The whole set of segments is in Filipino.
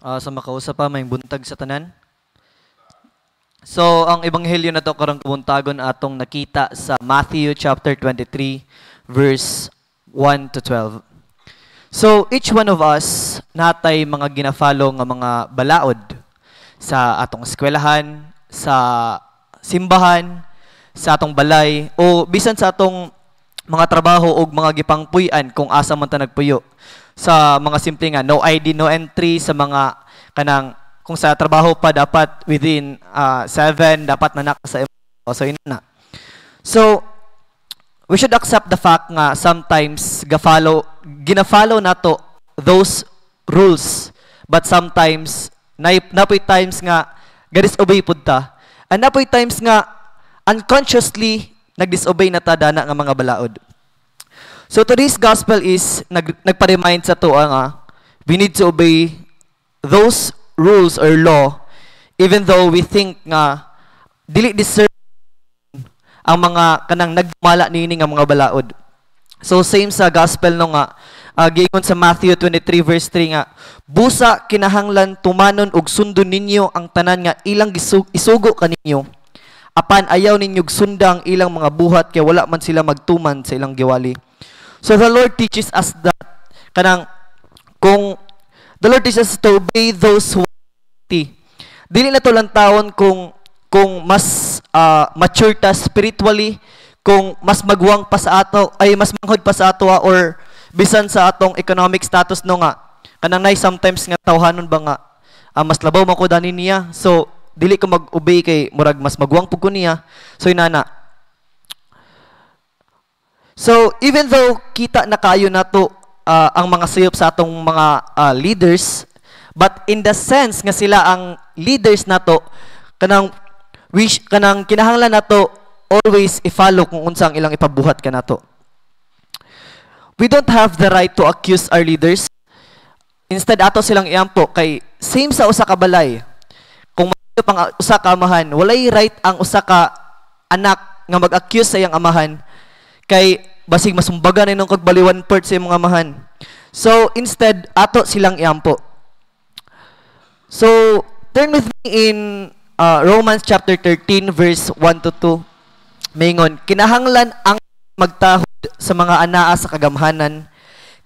Sa makausap pa, may buntag sa tanan. So, ang ebanghelyo na to karong kabuntagon atong nakita sa Matthew chapter 23, verse 1 to 12. So, each one of us natay mga gina-follow nga mga balaod sa atong eskwelahan, sa simbahan, sa atong balay, o bisan sa atong mga trabaho o mga gipangpuy-an kung asa man ta nagpuyo. Sa mga simple nga, no ID, no entry, sa mga kanang kung sa trabaho pa dapat within 7 dapat na naka sa so ina na. So we should accept the fact nga sometimes gina-follow nato those rules, but sometimes napoy times nga ga-disobey pud ta, and napoy times nga unconsciously nag-disobey na ta dana nga mga balaod. So today's gospel is nagpa-remind sa to nga we need to obey those rules or law even though we think nga dili deserve ang mga kanang nagmala niini nga mga balaod. So same sa gospel no nga giingon sa Matthew 23 verse 3 nga, busa kinahanglan tumanon og sundon ninyo ang tanan nga ilang isugo kaninyo, apan ayaw ninyo sundang ilang mga buhat kay wala man sila magtuman sa ilang giwali. So the Lord teaches us that kanang kung the Lord teaches us to obey those who dili na to lang taon kung mas mature ta spiritually, kung mas magwang pa sa ato, ay mas manghod pa sa ato or bisan sa atong economic status no nga kanang nay sometimes nga tawhanon ba nga mas labaw man ko dani niya, so dili ko mag-obey kay murag mas magwang pud ko niya, so inana. So even though kita na kayo nato ang mga sayop sa atong mga leaders, but in the sense nga sila ang leaders nato, kanang kinahanglan nato always i-follow kung unsa ang ilang ipabuhat kanato. We don't have the right to accuse our leaders. Instead ato silang iampo kay same sa usa ka balay. Kung mayo pang usa ka amahan, walay right ang usa ka anak nga mag-accuse sa iyang amahan kay basig masumbagan na nung kagbaliwan part sa iyang mga amahan. So instead ato silang iampo. So turn with me in Romans chapter 13 verse 1 to 2. Maingon, kinahanglan ang magtahod sa mga anaa sa kagamhanan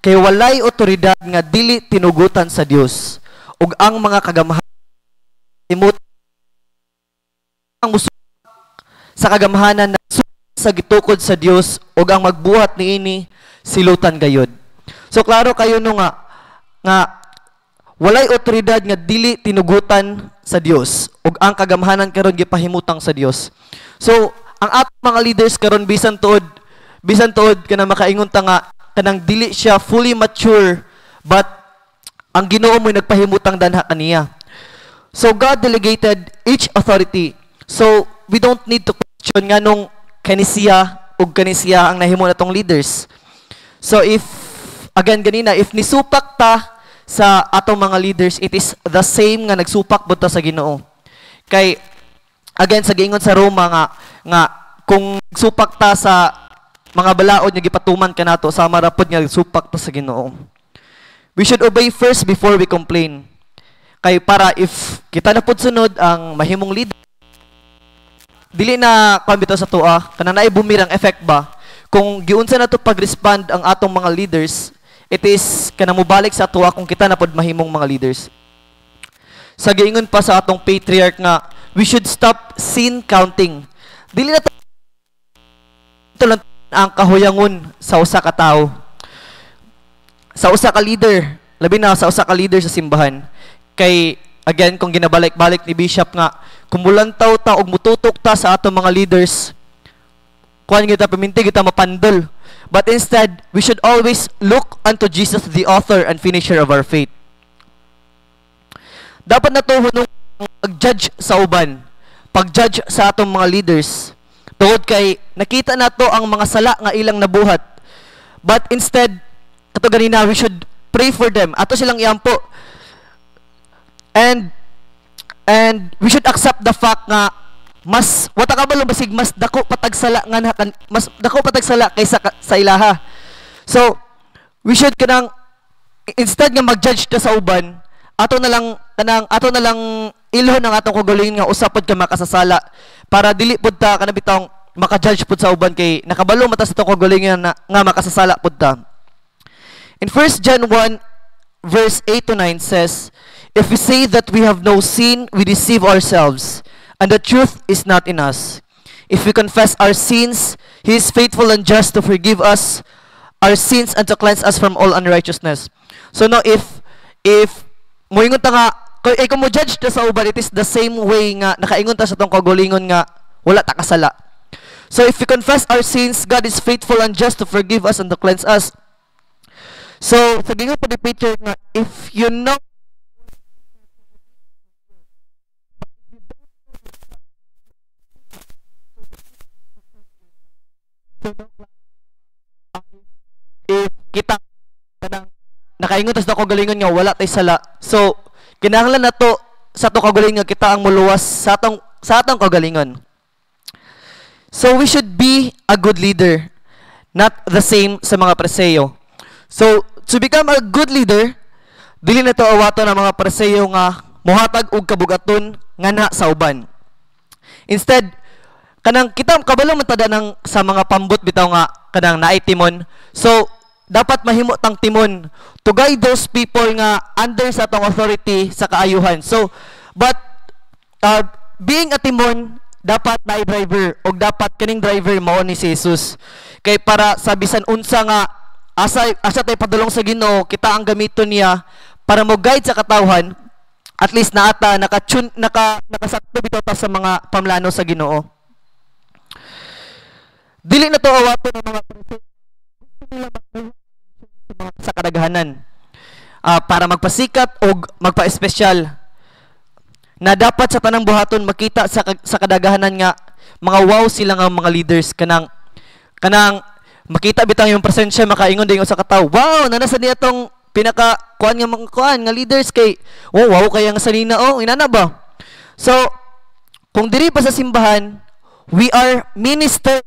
kay walay otoridad nga dili tinugutan sa Dios, ug ang mga kagamhanan imot ang musubak sa kagamhanan na sa gitukod sa Dios, ug ang magbuhat niini silutan gayud. So klaro kayo no nga walay otoridad nga dili tinugutan sa Dios, ug ang kagamhanan karon gipahimutang sa Dios. So ang atong mga leaders karon bisan tuod kana makaingon ta nga kanang dili siya fully mature, but ang Ginoo mo'y nagpahimutang danha kaniya. So God delegated each authority. So we don't need to question nganong kanisiya ang nahimo natong leaders. So if again ganina, if nisupak ta sa atong mga leaders, it is the same nga nagsupak bunta sa Ginoo. Kay again sa giingon sa Roma nga kung supak ta sa mga balaod nga gipatuman kanato, sa marapod nga supak ta sa Ginoo. We should obey first before we complain. Kay para if kita na pud sunod ang mahimong leader, dili na kambito sa tuwa kanang naay bumirang effect ba kung giunsa na to pag-respond ang atong mga leaders, it is kanang mobalik sa tuwa kung kita na pud mahimong mga leaders. Sa giingon pa sa atong patriarch nga we should stop sin counting. Dili na to lang ang kahuyangon sa usa ka tawo, sa usa ka leader, labi na sa usa ka leader sa simbahan. Kay again kung ginabalik-balik ni Bishop nga kumulantaw ta og mututok ta sa atong mga leaders, kuan kita paminti kita mapandol. But instead, we should always look unto Jesus, the author and finisher of our faith. Dapat na to hunong pag-judge sa uban, pag-judge sa atong mga leaders. Tungod kay nakita na to ang mga sala nga ilang nabuhat. But instead, kato ganina, we should pray for them. Ato silang iampo. And we should accept the fact nga mas wata ka ba basig mas dako patagsala nga mas dako patagsala kaysa sa ilaha. So we should kanang instead nga mag-judge ta sa uban, ato na lang kanang ato na lang ilhon ang atong kagalingon nga usapod ka makasasala para dili pud ta kana bitong maka-judge pud sa uban kay nakabalo mata sa atong kagalingon nga makasasala pud ta. In 1 John 1 verse 8 to 9 says, "If we say that we have no sin, we deceive ourselves, and the truth is not in us. If we confess our sins, He is faithful and just to forgive us our sins and to cleanse us from all unrighteousness." So no, if moingon ta nga kung mo judge ta sa uban, it is the same way nga nakaingon ta sa tong kagalingon nga wala ta kasala. So if we confess our sins, God is faithful and just to forgive us and to cleanse us. So sa gingon po ni Peter nga if you know if kita kanang nakaingon ta sa kagalingon nga wala tay sala, so kinahanglan nato sa ato kagalingon nga kita ang muluwas sa atong kagalingon. So we should be a good leader, not the same sa mga Pariseo. So to become a good leader, dili na to awaton ang mga Pariseo nga mohatag og kabugaton nga na sa uban. Instead, kanang kita kabalo man tada nang sa mga pambot bitaw nga kanang naay timon. So dapat mahimo tang timon to guide those people nga under sa atong authority sa kaayuhan. So but being a timon, dapat naay driver o dapat kining driver mao ni si Jesus. Kay para sa bisan unsa nga asa tay padulong sa Ginoo, kita ang gamiton niya para mo guide sa katawhan, at least naata nakasakto bitaw ta sa mga pamlano sa Ginoo. Dili na to awaton ng mga Pariseo sa kadaghanan para magpasikat o magpa-espesyal na dapat sa tanang buhaton makita sa kadaghanan nga mga wow sila nga mga leaders kanang makita bitang yung presensya makaingon din sa kataw, wow nanasa niya tong pinaka kuan nga leaders kay wow kaya nga sanina inana ba. So kung diri pa sa simbahan we are minister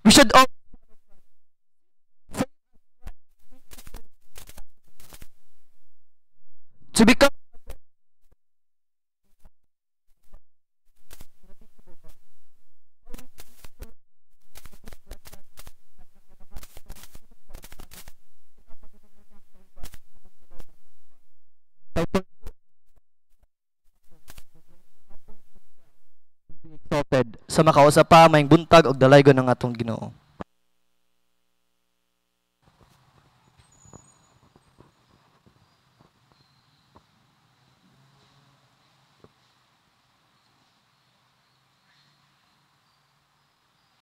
we should all to become exalted sa makausap pa maing buntag og dalaygon ng atong Ginoo.